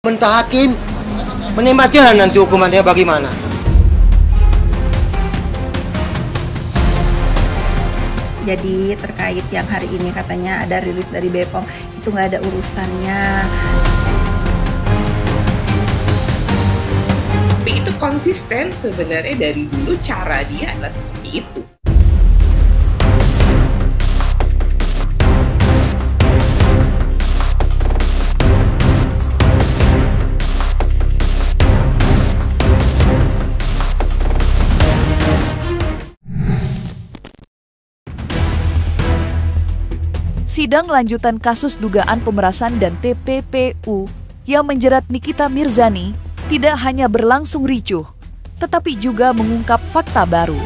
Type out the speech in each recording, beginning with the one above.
Mentah hakim menikmatilah nanti hukumannya bagaimana. Jadi terkait yang hari ini katanya ada rilis dari BPOM, itu nggak ada urusannya. Tapi itu konsisten sebenarnya dari dulu, cara dia adalah seperti itu. Sidang lanjutan kasus dugaan pemerasan dan TPPU yang menjerat Nikita Mirzani tidak hanya berlangsung ricuh, tetapi juga mengungkap fakta baru.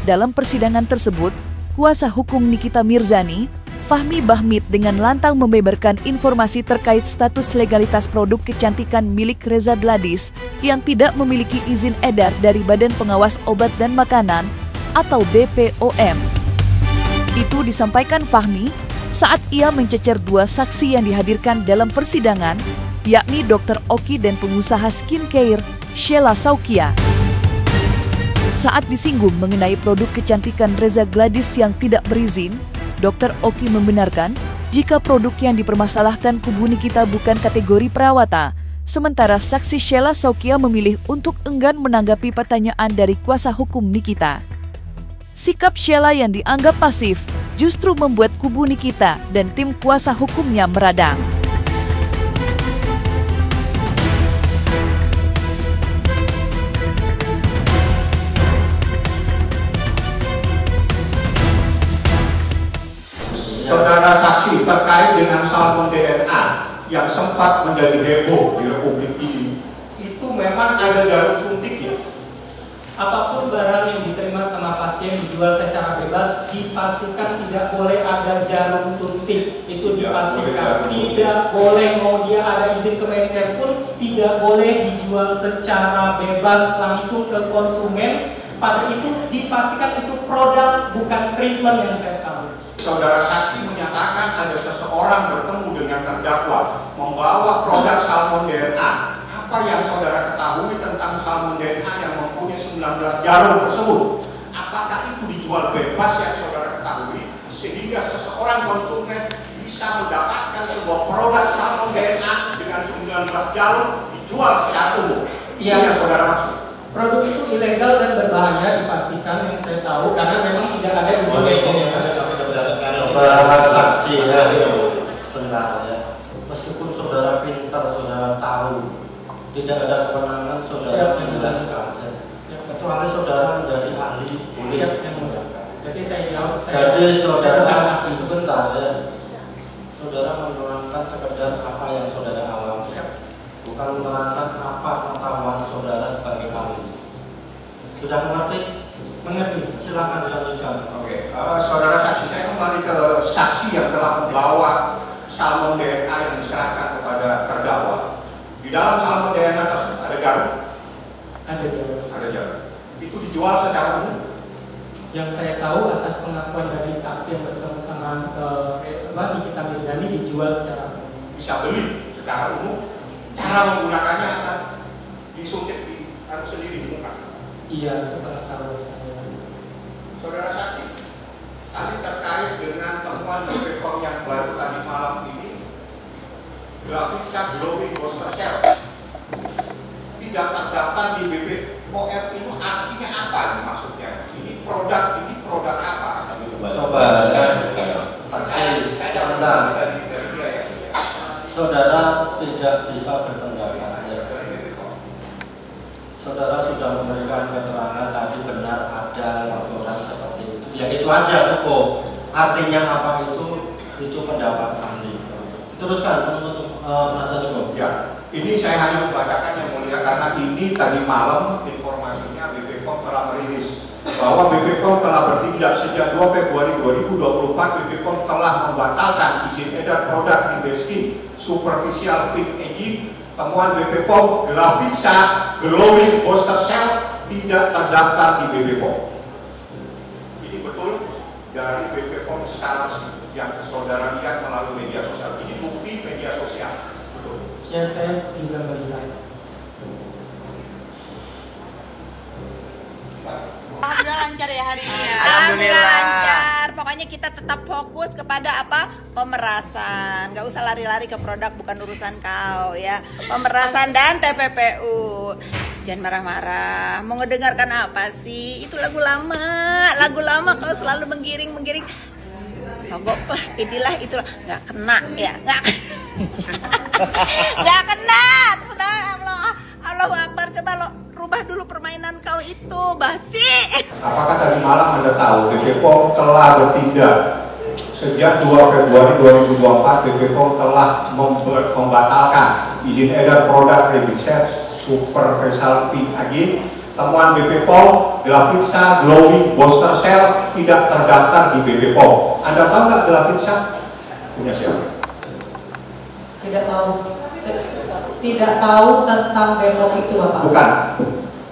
Dalam persidangan tersebut, kuasa hukum Nikita Mirzani, Fahmi Bahmid, dengan lantang membeberkan informasi terkait status legalitas produk kecantikan milik Reza Gladys yang tidak memiliki izin edar dari Badan Pengawas Obat dan Makanan atau BPOM. Itu disampaikan Fahmi saat ia mencecer dua saksi yang dihadirkan dalam persidangan, yakni Dr. Oki dan pengusaha skincare Sheila Saukia. Saat disinggung mengenai produk kecantikan Reza Gladys yang tidak berizin, Dr. Oki membenarkan jika produk yang dipermasalahkan kubu Nikita bukan kategori perawata, sementara saksi Sheila Saukia memilih untuk enggan menanggapi pertanyaan dari kuasa hukum Nikita. Sikap Sheila yang dianggap pasif justru membuat kubu Nikita dan tim kuasa hukumnya meradang. Saudara saksi terkait dengan salmon DNA yang sempat menjadi heboh di Republik ini, itu memang ada jarum suntik ya? Apapun barang yang diterima sama pasien dijual secara bebas, dipastikan tidak boleh ada jarum suntik. Itu dipastikan. Tidak boleh, mau dia ada izin Kemenkes pun tidak boleh dijual secara bebas langsung ke konsumen. Pada itu dipastikan itu produk, bukan treatment yang saya tahu. Saudara saksi menyatakan ada seseorang bertemu dengan terdakwa membawa produk salmon DNA. Apa yang saudara ketahui tentang salmon DNA yang mempunyai 19 jarum tersebut? Apakah itu dijual bebas yang saudara ketahui sehingga seseorang konsumen bisa mendapatkan sebuah produk salmon DNA dengan 19 jarum dijual secara umum? Iya, yang saudara maksud. Produk itu ilegal dan berbahaya dipastikan, yang saya tahu, karena memang tidak ada izin. Saksi ya, sebenarnya meskipun saudara pintar, saudara tahu tidak ada kewenangan saudara menjelaskan, kecuali saudara menjadi ahli boleh. Jadi saya jawab. Jadi saudara sebentar ya, saudara menerangkan sekedar apa yang saudara alami, bukan menerangkan apa pengetahuan saudara sebagai ahli. Sudah mengerti? Mengerti. Silakan dilanjutkan. Oke, saudara saksi, saya kembali ke saksi yang telah membawa salmon DNA yang diserahkan kepada terdakwa. Di dalam salmon DNA tersebut ada jarum? Ada jarum. Ada jarum. Itu dijual secara umum? Yang saya tahu atas pengakuan dari saksi yang bertemu sama Nikita Mirzani dijual secara umum. Bisa beli secara umum. Cara menggunakannya akan disuntik di sendiri di muka. Iya, setelah tahu saya. Saudara saksi, tadi terkait dengan temuan BPOM yang baru tadi malam ini, Glavitsa Glowing Booster Shell tidak terdaftar di BPOM, itu artinya apa ini maksudnya? Ini produk apa? Coba Saya sebentar. dari dia ya. Saudara tidak bisa berpendapat. Saudara sudah memberikan keterangan tadi, benar ada laporan seperti itu. Ya itu aja cukup. Artinya apa itu pendapat ahli. Teruskan untuk penasihat hukum. Ya, ini saya hanya membacakan yang mulia karena ini tadi malam informasinya BPOM telah merilis bahwa BPOM telah bertindak sejak 2 Februari 2024. BPOM telah membatalkan izin edar produk Investing Superficial Pink Aging. Temuan BPOM Glavitsa Glowing Booster Shell tidak terdaftar di BPOM. Ini betul dari BPOM secara resmi yang saudara lihat melalui media sosial. Ini bukti media sosial. Betul. Ya, saya juga melihat. Alhamdulillah lancar ya hari ini ya. Alhamdulillah lancar. Pokoknya kita tetap fokus kepada apa? Pemerasan. Gak usah lari-lari ke produk, bukan urusan kau ya. Pemerasan dan TPPU. Jangan marah-marah. Mau ngedengarkan apa sih? Itu lagu lama kau selalu menggiring. Sogok lah, inilah itulah. Gak kena ya, gak kena. Sudah Allahu Akbar. Coba lo rubah dulu permainan kau itu, basi. Apakah tadi malam Anda tahu BP POM telah bertindak? Sejak 2 Februari 2024, BP POM telah membatalkan izin edar produk Revixet Super Facial Pink AG. Temuan BP POM, Glavitsa Glowing Booster Cell tidak terdaftar di BP POM. Anda tahu nggak Glavitsa? Punya siapa? Tidak tahu tentang BPOM itu, Bapak. Bukan.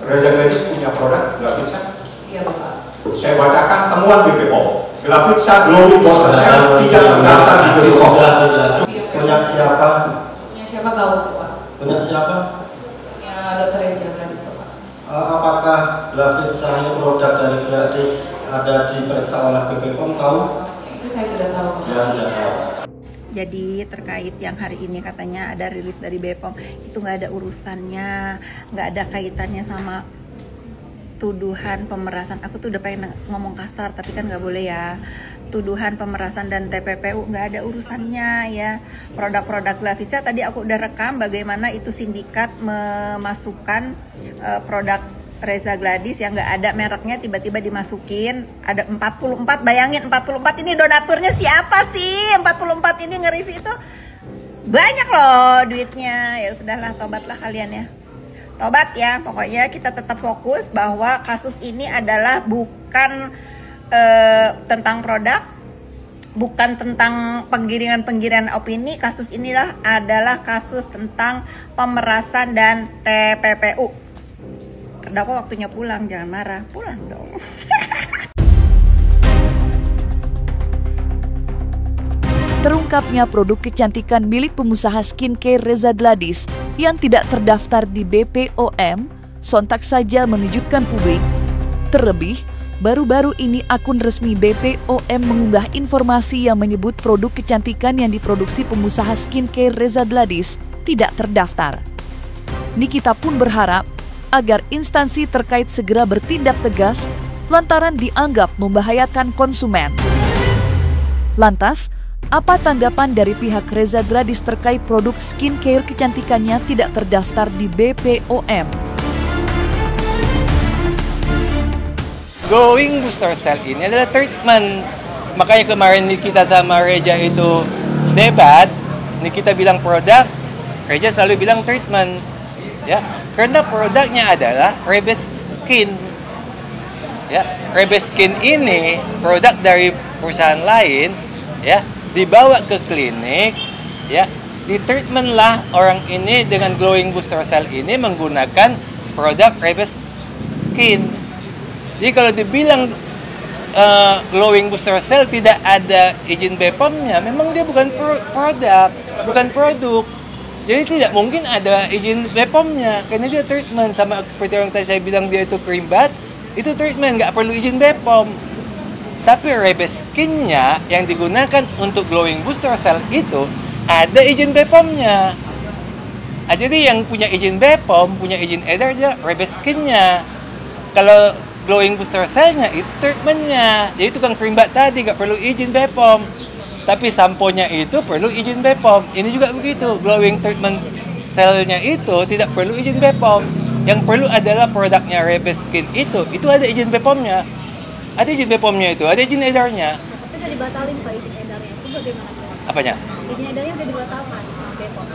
Reza Gladys punya produk Glavitsa. Iya, Bapak. Saya bacakan temuan BP POM. Glavitsa Glowing Booster Cell tidak terdaftar di BP POM. Punya siapa? Punya siapa tahu, Bapak? Punya siapa? Punya Dr. Reza Gladys, Bapak. Apakah Glavitsa ini produk dari Gladys ada diperiksa oleh BP POM, tahu? Itu saya tidak tahu, Bapak. Ya, tidak tahu. Jadi terkait yang hari ini katanya ada rilis dari BPOM, itu nggak ada urusannya, nggak ada kaitannya sama tuduhan pemerasan. Aku tuh udah pengen ngomong kasar, tapi kan nggak boleh ya. Tuduhan pemerasan dan TPPU nggak ada urusannya ya. Produk-produk Glavitsa tadi aku udah rekam bagaimana itu sindikat memasukkan produk Reza Gladys yang nggak ada mereknya tiba-tiba dimasukin. Ada 44, bayangin 44 ini donaturnya siapa sih? 44 ini nge-review itu banyak loh duitnya. Ya sudahlah, tobatlah kalian ya. Tobat ya, pokoknya kita tetap fokus bahwa kasus ini adalah bukan tentang produk, bukan tentang penggiringan opini. Kasus inilah adalah kasus tentang pemerasan dan TPPU. Terdakwa waktunya pulang, jangan marah, pulang dong. Terungkapnya produk kecantikan milik pengusaha skincare Reza Gladys yang tidak terdaftar di BPOM sontak saja mengejutkan publik. Terlebih, baru-baru ini akun resmi BPOM mengunggah informasi yang menyebut produk kecantikan yang diproduksi pengusaha skincare Reza Gladys tidak terdaftar. Nikita pun berharap agar instansi terkait segera bertindak tegas lantaran dianggap membahayakan konsumen. Lantas, apa tanggapan dari pihak Reza Gladys terkait produk skincare kecantikannya tidak terdaftar di BPOM? Glowing Booster Cell ini adalah treatment. Makanya kemarin Nikita sama Reza itu debat, Nikita bilang produk, Reza selalu bilang treatment. Ya, karena produknya adalah Rebes Skin. Ya, Rebes Skin ini produk dari perusahaan lain, ya, dibawa ke klinik, ya, di treatment lah orang ini dengan glowing booster cell ini menggunakan produk Rebes Skin. Jadi kalau dibilang glowing booster cell tidak ada izin BPOM-nya, memang dia bukan produk. Jadi tidak mungkin ada izin BPOM-nya, karena dia treatment. Sama seperti yang tadi saya bilang dia itu cream bath, itu treatment, nggak perlu izin BPOM. Tapi Rebes Skin-nya yang digunakan untuk glowing booster cell itu ada izin BPOM-nya. Jadi yang punya izin BPOM, punya izin edar dia Rebes Skin-nya. Kalau glowing booster cell-nya itu treatment-nya. Jadi tukang cream bath tadi nggak perlu izin BPOM. Tapi samponya itu perlu izin BPOM. Ini juga begitu. Glowing treatment cell-nya itu tidak perlu izin BPOM. Yang perlu adalah produknya Rebes Skin itu ada izin BPOM-nya. Ada izin BPOM-nya itu, ada izin edarnya. Tapi udah dibatalin Pak izin edarnya. Itu bagaimana? Apanya? Izin edarnya udah dibatalkan sama BPOM.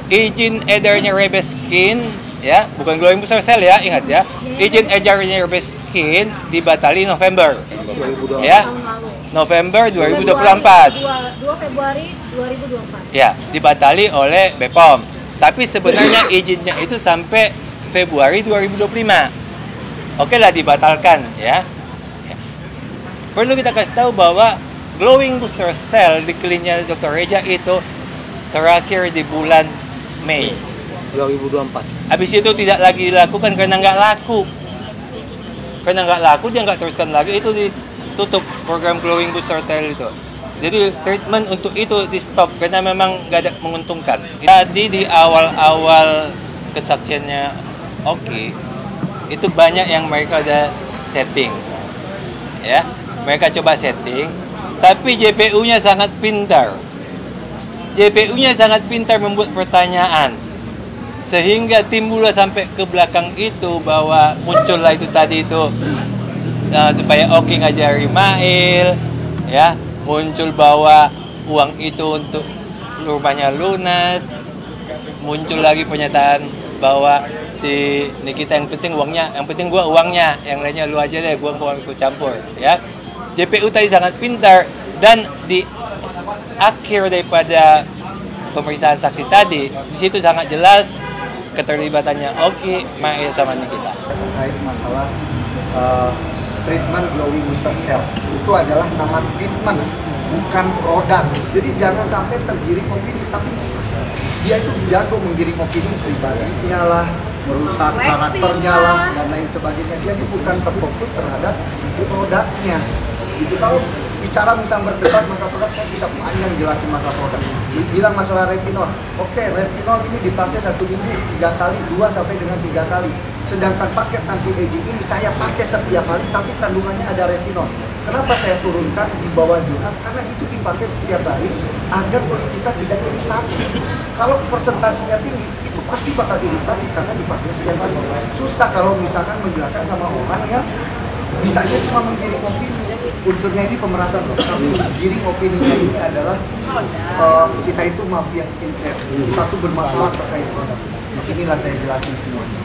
Izin edarnya Rebes Skin, ya, bukan glowing booster cell ya, ingat ya. Izin edarnya Rebes Skin dibatali November. Ya. November 2024. 2 Februari 2024. Ya, dibatali oleh BPOM. Tapi sebenarnya izinnya itu sampai Februari 2025. Oke lah dibatalkan ya. Perlu kita kasih tahu bahwa glowing booster cell di kliniknya Dr. Reza itu terakhir di bulan Mei 2024. Habis itu tidak lagi dilakukan karena nggak laku. Karena nggak laku dia nggak teruskan lagi, itu ditutup program glowing booster tail itu. Jadi treatment untuk itu di stop karena memang nggak ada menguntungkan. Tadi di awal-awal kesaksiannya itu banyak yang mereka ada setting, ya mereka coba setting, tapi JPU-nya sangat pintar. JPU-nya sangat pintar membuat pertanyaan sehingga timbullah sampai ke belakang itu bahwa muncullah itu tadi itu supaya ngajari Mail, ya muncul bahwa uang itu untuk rumahnya lunas, muncul lagi pernyataan bahwa si Nikita yang penting uangnya, yang penting gua uangnya, yang lainnya lu aja deh, gua ikut campur, ya. JPU tadi sangat pintar dan di akhir daripada pemeriksaan saksi tadi, di situ sangat jelas keterlibatannya Mail sama Nikita. Terkait masalah treatment glowing booster cell, itu adalah nama treatment, bukan produk. Jadi jangan sampai tergiring opini, tapi dia itu jago menggiring opini pribadinya lah, merusak karakternya lah, dan lain sebagainya. Jadi bukan terfokus terhadap produknya. Itu kalau bicara misalnya berdebat masalah produk, saya bisa panjang jelasin masalah produk. Bilang masalah retinol, retinol ini dipakai 1 minggu 3 kali, 2 sampai dengan 3 kali. Sedangkan paket anti-aging ini saya pakai setiap hari, tapi kandungannya ada retinol. Kenapa saya turunkan di bawah jurnal? Karena itu dipakai setiap hari agar kulit kita tidak iritatif. Kalau persentasinya tinggi, itu pasti bakal iritatif karena dipakai setiap hari. Susah kalau misalkan menjelaskan sama orang yang bisanya cuma menggiring opini. Unsurnya ini pemerasan loh, tapi menggiring opininya ini adalah kita itu mafia skincare. Satu bermasalah terkait produk. Disinilah saya jelasin semuanya.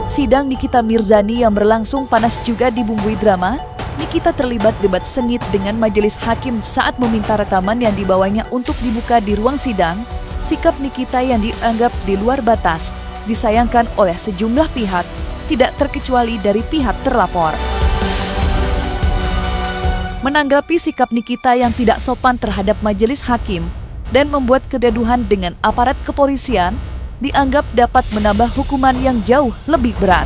Sidang Nikita Mirzani yang berlangsung panas juga dibumbui drama. Nikita terlibat debat sengit dengan majelis hakim saat meminta rekaman yang dibawanya untuk dibuka di ruang sidang. Sikap Nikita yang dianggap di luar batas disayangkan oleh sejumlah pihak, tidak terkecuali dari pihak terlapor. Menanggapi sikap Nikita yang tidak sopan terhadap majelis hakim dan membuat kegaduhan dengan aparat kepolisian, dianggap dapat menambah hukuman yang jauh lebih berat.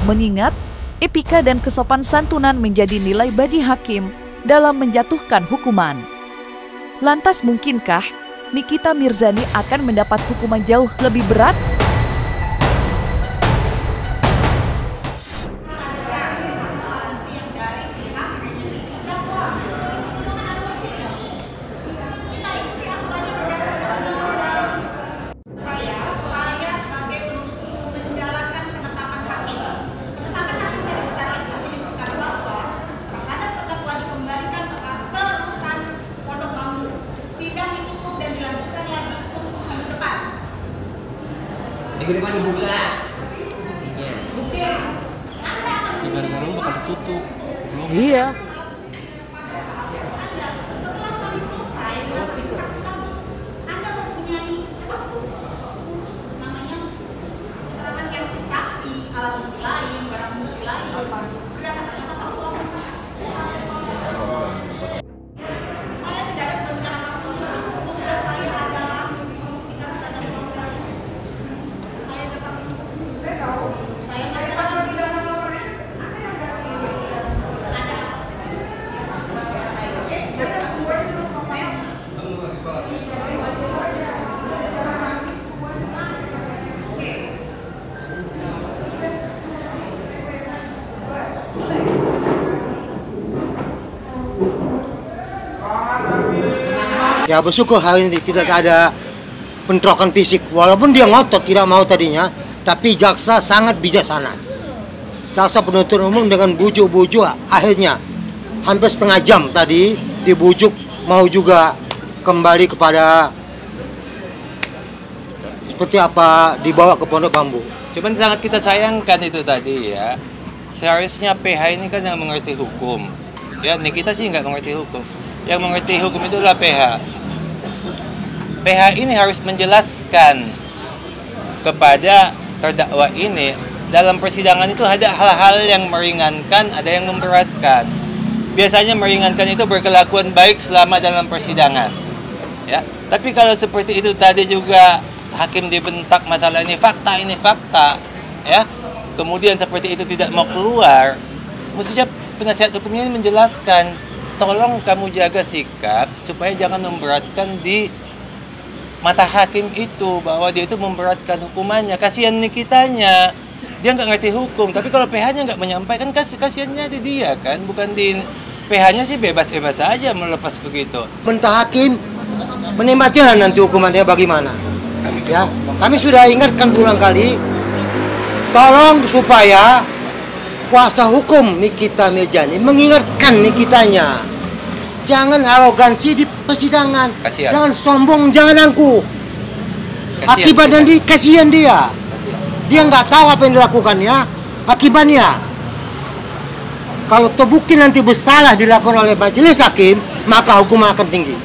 Mengingat, etika dan kesopan santunan menjadi nilai bagi hakim dalam menjatuhkan hukuman. Lantas mungkinkah Nikita Mirzani akan mendapat hukuman jauh lebih berat? Minggu depan dibuka. Bukti. Gara-gara bakal ditutup. Iya. Ya bersyukur hari ini tidak ada bentrokan fisik. Walaupun dia ngotot tidak mau tadinya, tapi jaksa sangat bijaksana. Jaksa penuntut umum dengan bujuk-bujuk akhirnya hampir setengah jam tadi dibujuk mau juga kembali kepada seperti apa dibawa ke Pondok Bambu. Cuman sangat kita sayangkan itu tadi ya. Seharusnya PH ini kan yang mengerti hukum. Ya, Nikita sih nggak mengerti hukum. Yang mengerti hukum itu adalah PH. PH ini harus menjelaskan kepada terdakwa ini dalam persidangan itu ada hal-hal yang meringankan, ada yang memberatkan. biasanya meringankan itu berkelakuan baik selama dalam persidangan. Ya, tapi kalau seperti itu tadi juga hakim dibentak masalah ini fakta, ya. Kemudian seperti itu tidak mau keluar, mestinya penasihat hukumnya ini menjelaskan, tolong kamu jaga sikap supaya jangan memberatkan di mata hakim itu, bahwa dia itu memberatkan hukumannya. Kasihan Nikitanya, dia nggak ngerti hukum, tapi kalau PH-nya nggak menyampaikan, kasihannya di dia kan, bukan di PH-nya sih bebas-bebas aja melepas begitu. Mentah hakim menikmatilah nanti hukumannya bagaimana. Ya, kami sudah ingatkan berulang kali, tolong supaya kuasa hukum Nikita Mirzani mengingatkan Nikitanya. Jangan arogansi di persidangan. Kasihan. Jangan sombong, jangan angkuh. Akibat nanti kasihan dia. Dia nggak tahu apa yang dilakukannya. Akibatnya, kalau terbukti nanti bersalah dilakukan oleh majelis hakim, maka hukum akan tinggi.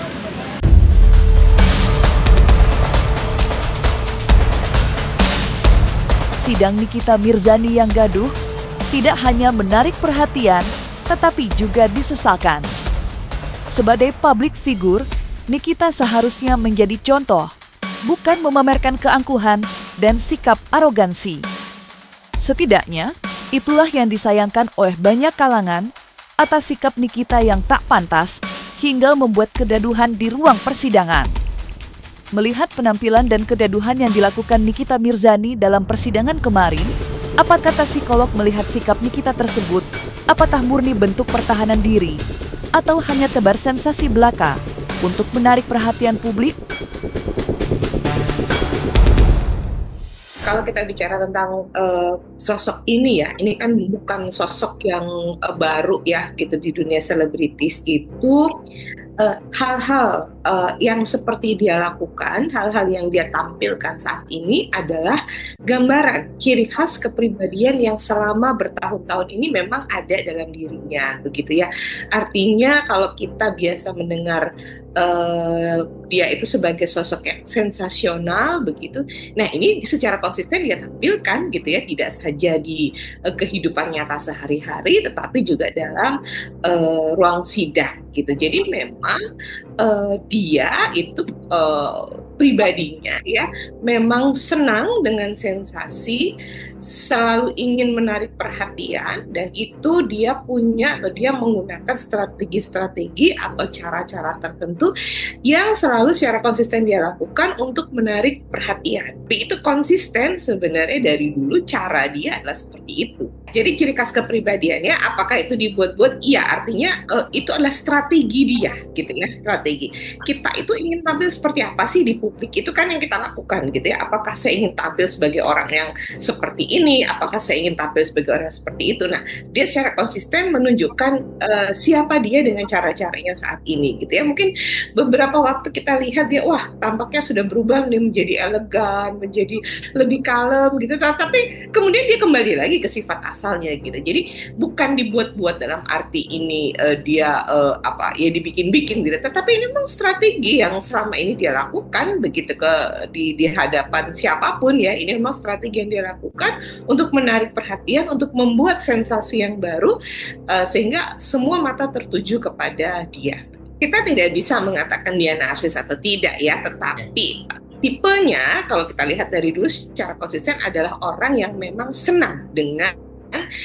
Sidang Nikita Mirzani yang gaduh tidak hanya menarik perhatian, tetapi juga disesalkan. Sebagai publik figur, Nikita seharusnya menjadi contoh, bukan memamerkan keangkuhan dan sikap arogansi. Setidaknya, itulah yang disayangkan oleh banyak kalangan atas sikap Nikita yang tak pantas hingga membuat kegaduhan di ruang persidangan. Melihat penampilan dan kegaduhan yang dilakukan Nikita Mirzani dalam persidangan kemarin, apa kata psikolog melihat sikap Nikita tersebut? Apakah murni bentuk pertahanan diri? Atau hanya tebar sensasi belaka untuk menarik perhatian publik? Kalau kita bicara tentang sosok ini ya, ini kan bukan sosok yang baru ya gitu di dunia selebritis itu. Hal-hal yang seperti dia lakukan, hal-hal yang dia tampilkan saat ini adalah gambaran ciri khas kepribadian yang selama bertahun-tahun ini memang ada dalam dirinya, begitu ya. Artinya kalau kita biasa mendengar dia itu sebagai sosok yang sensasional begitu. Nah, ini secara konsisten dia tampilkan gitu ya, tidak saja di kehidupan nyata sehari-hari tetapi juga dalam ruang sidang gitu. Jadi memang dia itu pribadinya ya memang senang dengan sensasi, selalu ingin menarik perhatian, dan itu dia punya atau dia menggunakan strategi-strategi atau cara-cara tertentu yang selalu secara konsisten dia lakukan untuk menarik perhatian. Tapi itu konsisten sebenarnya dari dulu, cara dia adalah seperti itu. Jadi ciri khas kepribadiannya apakah itu dibuat-buat? Iya, artinya itu adalah strategi dia gitu ya, strategi. Kita itu ingin tampil seperti apa sih di publik, itu kan yang kita lakukan gitu ya. Apakah saya ingin tampil sebagai orang yang seperti ini, apakah saya ingin tampil sebagai orang seperti itu. Nah, dia secara konsisten menunjukkan siapa dia dengan cara-caranya saat ini gitu ya. Mungkin beberapa waktu kita lihat dia, wah tampaknya sudah berubah nih, menjadi elegan, menjadi lebih kalem gitu, tapi kemudian dia kembali lagi ke sifat asalnya gitu. Jadi bukan dibuat-buat dalam arti ini dia dibikin-bikin gitu, tetapi ini memang strategi yang selama ini dia lakukan begitu di hadapan siapapun ya. Ini memang strategi yang dia lakukan untuk menarik perhatian, untuk membuat sensasi yang baru, sehingga semua mata tertuju kepada dia. Kita tidak bisa mengatakan dia narsis atau tidak ya, tetapi tipenya kalau kita lihat dari dulu secara konsisten adalah orang yang memang senang dengan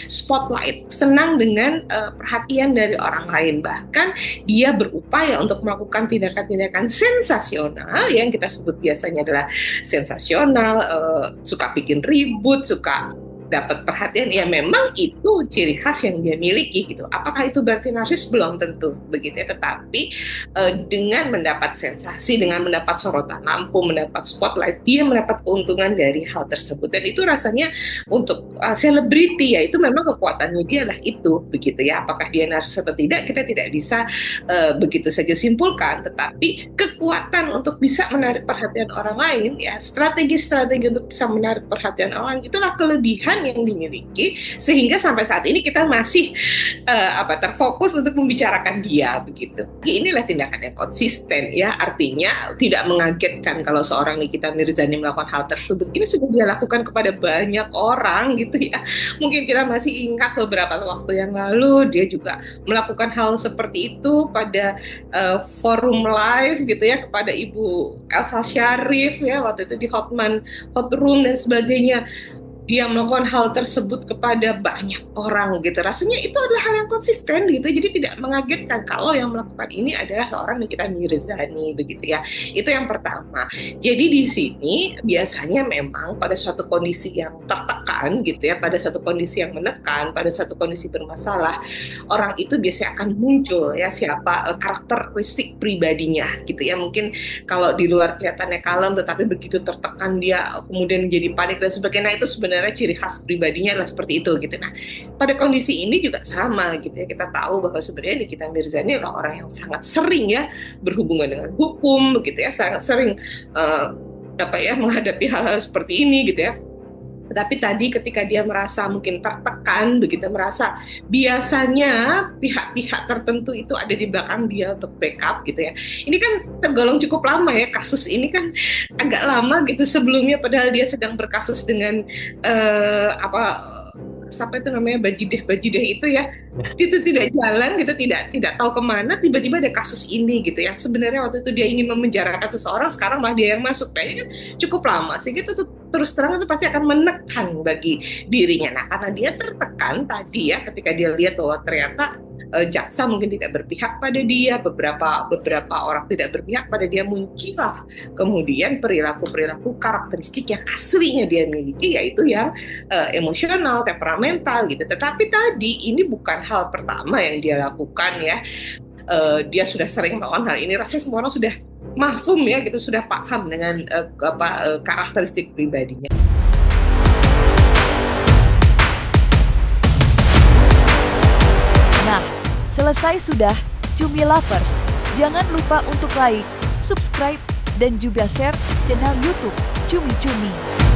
spotlight, senang dengan perhatian dari orang lain. Bahkan dia berupaya untuk melakukan tindakan-tindakan sensasional yang kita sebut biasanya adalah sensasional, suka bikin ribut, suka dapat perhatian, ya memang itu ciri khas yang dia miliki gitu. Apakah itu berarti narsis? Belum tentu begitu ya, tetapi dengan mendapat sensasi, dengan mendapat sorotan lampu, mendapat spotlight, dia mendapat keuntungan dari hal tersebut, dan itu rasanya untuk selebriti ya, itu memang kekuatannya dia lah itu begitu ya. Apakah dia narsis atau tidak, kita tidak bisa begitu saja simpulkan, tetapi kekuatan untuk bisa menarik perhatian orang lain ya, strategi-strategi untuk bisa menarik perhatian orang lain, itulah kelebihan kepribadian yang dimiliki sehingga sampai saat ini kita masih terfokus untuk membicarakan dia begitu. Inilah tindakan yang konsisten ya, artinya tidak mengagetkan kalau seorang Nikita Mirzani melakukan hal tersebut. Ini sudah dia lakukan kepada banyak orang gitu ya. Mungkin kita masih ingat beberapa waktu yang lalu dia juga melakukan hal seperti itu pada forum live gitu ya kepada Ibu Elsa Syarif ya, waktu itu di Hot Room dan sebagainya. Dia melakukan hal tersebut kepada banyak orang gitu. Rasanya itu adalah hal yang konsisten gitu. Jadi tidak mengagetkan kalau yang melakukan ini adalah seorang Nikita Mirzani begitu ya. Itu yang pertama. Jadi di sini biasanya memang pada suatu kondisi yang tertekan gitu ya, pada suatu kondisi yang menekan, pada suatu kondisi bermasalah, orang itu biasanya akan muncul ya siapa karakteristik pribadinya gitu ya. Mungkin kalau di luar kelihatannya kalem, tetapi begitu tertekan dia kemudian menjadi panik dan sebagainya. Itu sebenarnya ciri khas pribadinya adalah seperti itu gitu. Nah, pada kondisi ini juga sama gitu ya. Kita tahu bahwa sebenarnya Nikita Mirzani adalah orang yang sangat sering ya berhubungan dengan hukum gitu ya, sangat sering menghadapi hal-hal seperti ini gitu ya. Tetapi tadi ketika dia merasa mungkin tertekan begitu, merasa biasanya pihak-pihak tertentu itu ada di belakang dia untuk backup gitu ya. Ini kan tergolong cukup lama ya, kasus ini kan agak lama gitu sebelumnya, padahal dia sedang berkasus dengan siapa itu namanya Bajideh itu ya, itu tidak jalan gitu, tidak tahu kemana, tiba-tiba ada kasus ini gitu ya. Sebenarnya waktu itu dia ingin memenjarakan seseorang, sekarang malah dia yang masuk. Nah, ini kan cukup lama sehingga itu terus terang itu pasti akan menekan bagi dirinya. Nah, karena dia tertekan tadi ya, ketika dia lihat bahwa ternyata jaksa mungkin tidak berpihak pada dia, beberapa orang tidak berpihak pada dia, muncullah kemudian perilaku karakteristik yang aslinya dia miliki, yaitu yang emosional, temperamental gitu. Tetapi tadi ini bukan hal pertama yang dia lakukan ya. Dia sudah sering melakukan hal ini, rasanya semua orang sudah mafhum ya gitu, sudah paham dengan karakteristik pribadinya. Nah, selesai sudah, Cumi Lovers. Jangan lupa untuk like, subscribe, dan juga share channel YouTube Cumi Cumi.